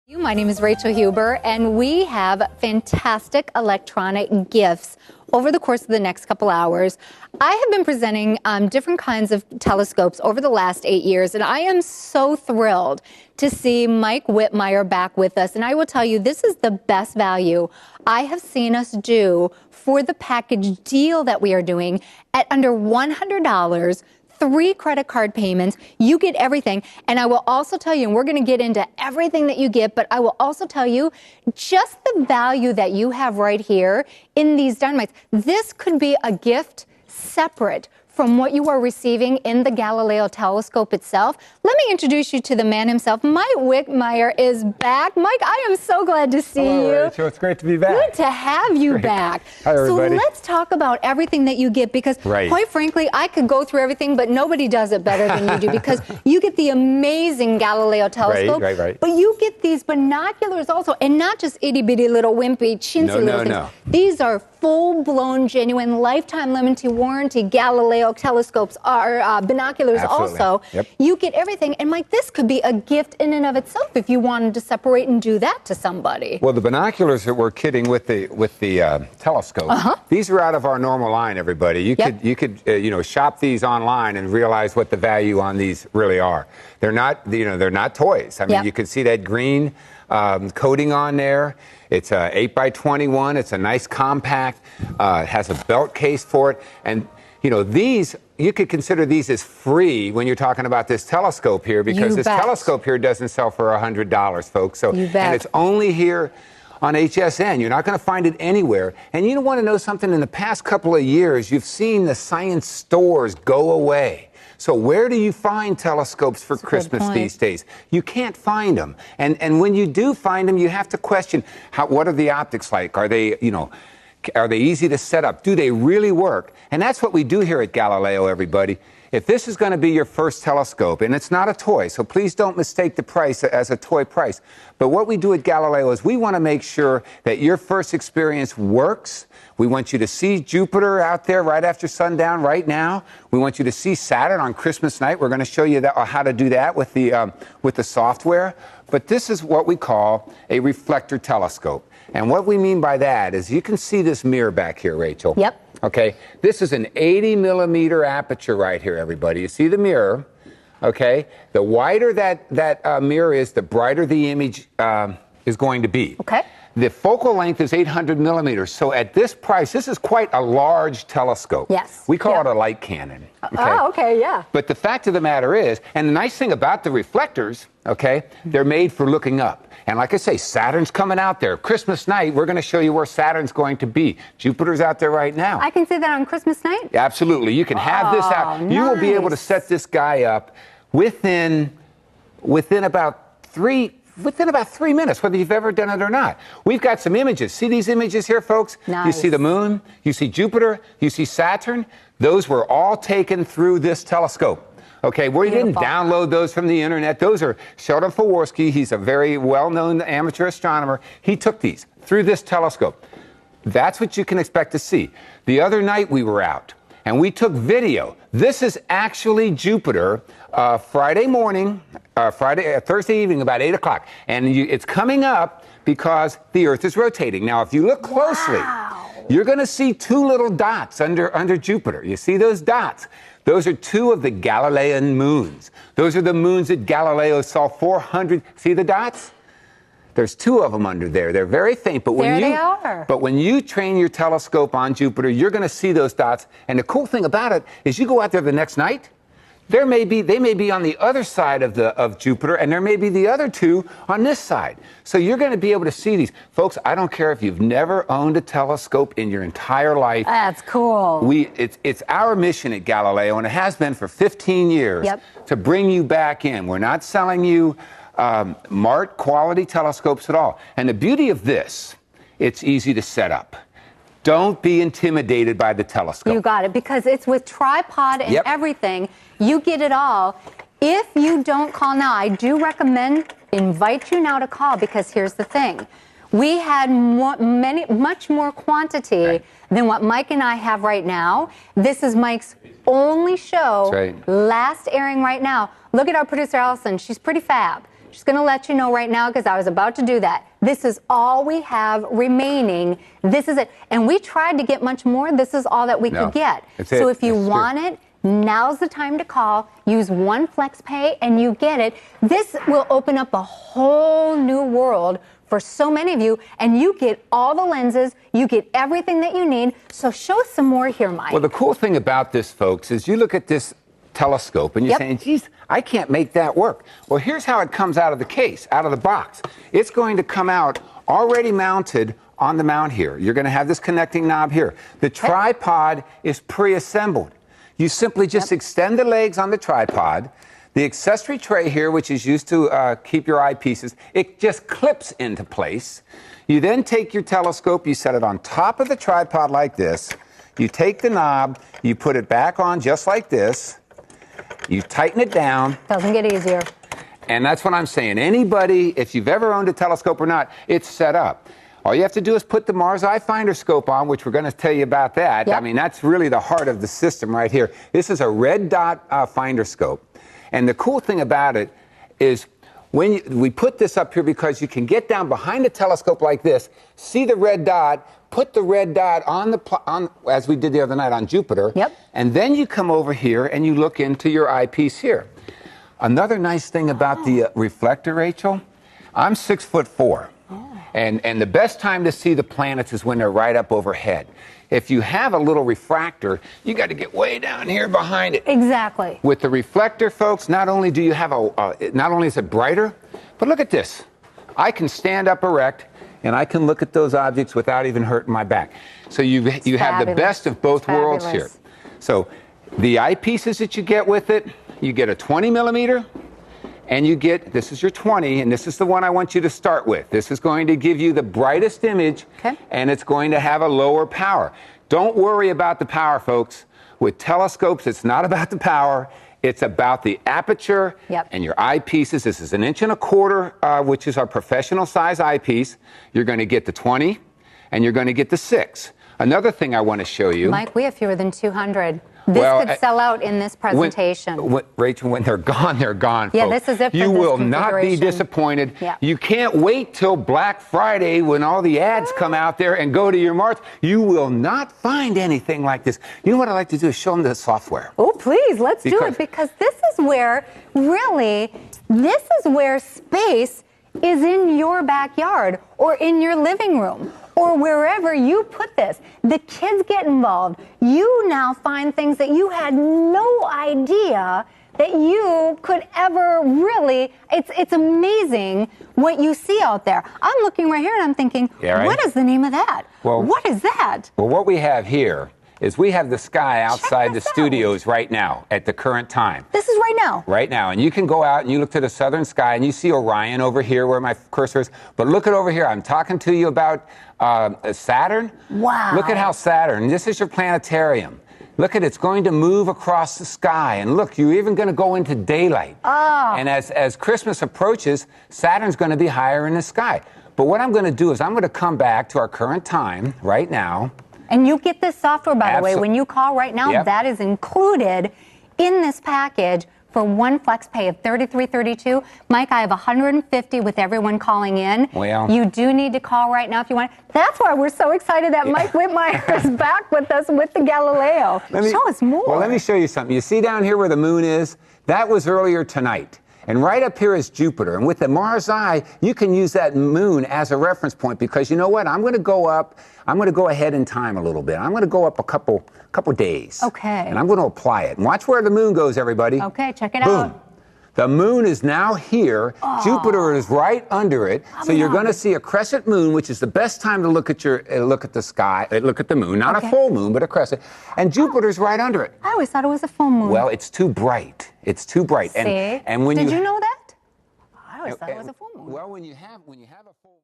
My name is Rachel Huber, and we have fantastic electronic gifts over the course of the next couple hours. I have been presenting different kinds of telescopes over the last 8 years, and I am so thrilled to see Mike Whitmire back with us. And I will tell you, this is the best value I have seen us do for the package deal that we are doing at under $100. 3 credit card payments, you get everything. And I will also tell you, and we're going to get into everything that you get, but I will also tell you just the value that you have right here in these dynamites. This could be a gift separate from what you are receiving in the Galileo telescope itself. Let me introduce you to the man himself. Mike Whitmire is back. Mike, I am so glad to see you. Rachel, it's great to be back. Good to have you back. Hi, everybody. So let's talk about everything that you get, because quite frankly, I could go through everything, but nobody does it better than you do, because you get the amazing Galileo telescope, but you get these binoculars also, and not just itty-bitty little wimpy, chintzy little things. These are full-blown, genuine, lifetime limited warranty Galileo telescopes, are binoculars also. You get everything. And Mike, this could be a gift in and of itself if you wanted to separate and do that to somebody. Well, the binoculars that we're kidding with the telescope, these are out of our normal line, everybody. You could shop these online and realize what the value on these really are. They're not, they're not toys. I mean, you can see that green coating on there. It's a 8x21. It's a nice compact. It has a belt case for it. And these, you could consider these as free when you're talking about this telescope here, because this telescope here doesn't sell for $100, folks. So, and it's only here on HSN. You're not going to find it anywhere. And you want to know something? In the past couple of years, you've seen the science stores go away. So where do you find telescopes for Christmas these days? You can't find them. And when you do find them, you have to question, what are the optics like? Are they, are they easy to set up? Do they really work? And that's what we do here at Galileo, everybody. If this is going to be your first telescope, and it's not a toy, so please don't mistake the price as a toy price. But what we do at Galileo is we want to make sure that your first experience works. We want you to see Jupiter out there right after sundown right now. We want you to see Saturn on Christmas night. We're going to show you how to do that with the software. But this is what we call a reflector telescope. And what we mean by that is you can see this mirror back here, Rachel. Okay, this is an 80-millimeter aperture right here, everybody. You see the mirror, okay? The wider that mirror is, the brighter the image is going to be. The focal length is 800 millimeters. So at this price, this is quite a large telescope. We call it a light cannon. But the fact of the matter is, and the nice thing about the reflectors, they're made for looking up. And like I say, Saturn's coming out there. Christmas night, we're going to show you where Saturn's going to be. Jupiter's out there right now. I can see that on Christmas night? Absolutely. You can have this out. You will be able to set this guy up within about 3 minutes, whether you've ever done it or not. We've got some images. See these images here, folks? You see the moon, you see Jupiter, you see Saturn. Those were all taken through this telescope. Okay, we didn't download those from the internet. Those are Sheldon Faworski. He's a very well-known amateur astronomer. He took these through this telescope. That's what you can expect to see. The other night we were out and we took video. This is actually Jupiter Thursday evening about 8 o'clock. And it's coming up because the Earth is rotating. Now, if you look closely, you're going to see 2 little dots under Jupiter. You see those dots? Those are 2 of the Galilean moons. Those are the moons that Galileo saw 400. See the dots? There's 2 of them under there. They're very faint, but when you train your telescope on Jupiter, you're going to see those dots. And the cool thing about it is you go out there the next night, they may be on the other side of Jupiter, and there may be the other 2 on this side. So you're going to be able to see these. Folks, I don't care if you've never owned a telescope in your entire life. That's cool. It's our mission at Galileo, and it has been for 15 years, to bring you back in. We're not selling you marked quality telescopes at all. And the beauty of this, it's easy to set up. Don't be intimidated by the telescope. You got it, because it's with tripod and everything. You get it all. If you don't call now, I do invite you now to call, because here's the thing. We had much more quantity than what Mike and I have right now. This is Mike's only show, last airing right now. Look at our producer, Allison. She's pretty fab. Just going to let you know right now, because I was about to do that. This is all we have remaining. This is it. And we tried to get much more. This is all that we could get. So if you want it, now's the time to call. Use one FlexPay and you get it. This will open up a whole new world for so many of you, and you get all the lenses, you get everything that you need. So show us some more here, Mike. Well, the cool thing about this, folks, is you look at this telescope and you're saying, geez, I can't make that work. Well, here's how it comes out of the case, out of the box. It's going to come out already mounted on the mount here. You're going to have this connecting knob here. The tripod is pre-assembled. You simply just extend the legs on the tripod. The accessory tray here, which is used to keep your eyepieces, it just clips into place. You then take your telescope, you set it on top of the tripod like this. You take the knob, you put it back on just like this. You tighten it down. Doesn't get easier. And that's what I'm saying. Anybody, if you've ever owned a telescope or not, it's set up. All you have to do is put the Mars Eye Finder scope on, which we're going to tell you about that. I mean, that's really the heart of the system right here. This is a red dot finder scope. And the cool thing about it is when we put this up here because you can get down behind the telescope like this, see the red dot, put the red dot on as we did the other night on Jupiter, and then you come over here and you look into your eyepiece here. Another nice thing about the reflector, Rachel, I'm 6'4". And the best time to see the planets is when they're right up overhead. If you have a little refractor, you got to get way down here behind it. Exactly. With the reflector, folks, not only do you have not only is it brighter, but look at this. I can stand up erect and I can look at those objects without even hurting my back. So you have the best of both worlds here. So the eyepieces that you get with it, you get a 20 millimeter. And you get, this is your 20, and this is the one I want you to start with. This is going to give you the brightest image, and it's going to have a lower power. Don't worry about the power, folks. With telescopes, it's not about the power. It's about the aperture and your eyepieces. This is 1.25 inches, which is our professional size eyepiece. You're going to get the 20, and you're going to get the 6. Another thing I want to show you. Mike, we have fewer than 200. This could sell out in this presentation. Rachel, when they're gone, folks. Yeah, this is it for You will not be disappointed. You can't wait till Black Friday when all the ads come out there and go to your marts. You will not find anything like this. You know what I like to do is show them the software. Oh, please, let's do it, because this is where, really, this is where space is in your backyard or in your living room, or wherever you put this. The kids get involved. You now find things that you had no idea that you could ever really, it's amazing what you see out there. I'm looking right here and I'm thinking, what is the name of that? Well, what is that? Well, what we have here is we have the sky outside the studios right now at the current time. This is right now? Right now. And you can go out and you look to the southern sky and you see Orion over here where my cursor is. But look at over here. I'm talking to you about Saturn. Wow. Look at how Saturn, this is your planetarium. Look at it, it's going to move across the sky. And look, you're even going to go into daylight. And as Christmas approaches, Saturn's going to be higher in the sky. But what I'm going to do is I'm going to come back to our current time right now. And you get this software, by the way, when you call right now, that is included in this package for one FlexPay of $33.32. Mike, I have 150 with everyone calling in. Well, you do need to call right now if you want. That's why we're so excited that Mike Whitmire is back with us with the Galileo. Show us more. Well, let me show you something. You see down here where the moon is? That was earlier tonight. And right up here is Jupiter. And with the Mars Eye, you can use that moon as a reference point, because you know what? I'm going to go up. I'm going to go ahead in time a little bit. I'm going to go up a couple days. Okay. And I'm going to apply it. And watch where the moon goes, everybody. Okay, check it Boom. out. The moon is now here. Jupiter is right under it. So you're going to see a crescent moon, which is the best time to look at the sky, look at the moon, not a full moon, but a crescent. And Jupiter's right under it. I always thought it was a full moon. Well, it's too bright. It's too bright. See? And when Did you know that? I always thought it was a full moon. Well, when you have a full